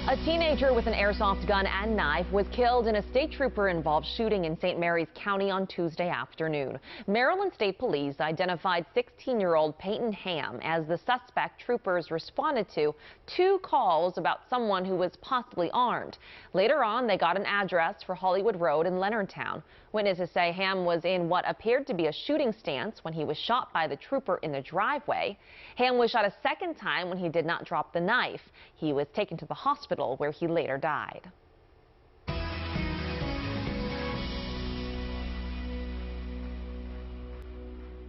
A teenager with an airsoft gun and knife was killed in a state trooper-involved shooting in St. Mary's County on Tuesday afternoon. Maryland State Police identified 16-year-old Peyton Ham as the suspect. Troopers responded to 2 calls about someone who was possibly armed. Later on, they got an address for Hollywood Road in Leonardtown. Witnesses say Ham was in what appeared to be a shooting stance when he was shot by the trooper in the driveway. Ham was shot a second time when he did not drop the knife. He was taken to the hospital where he later died.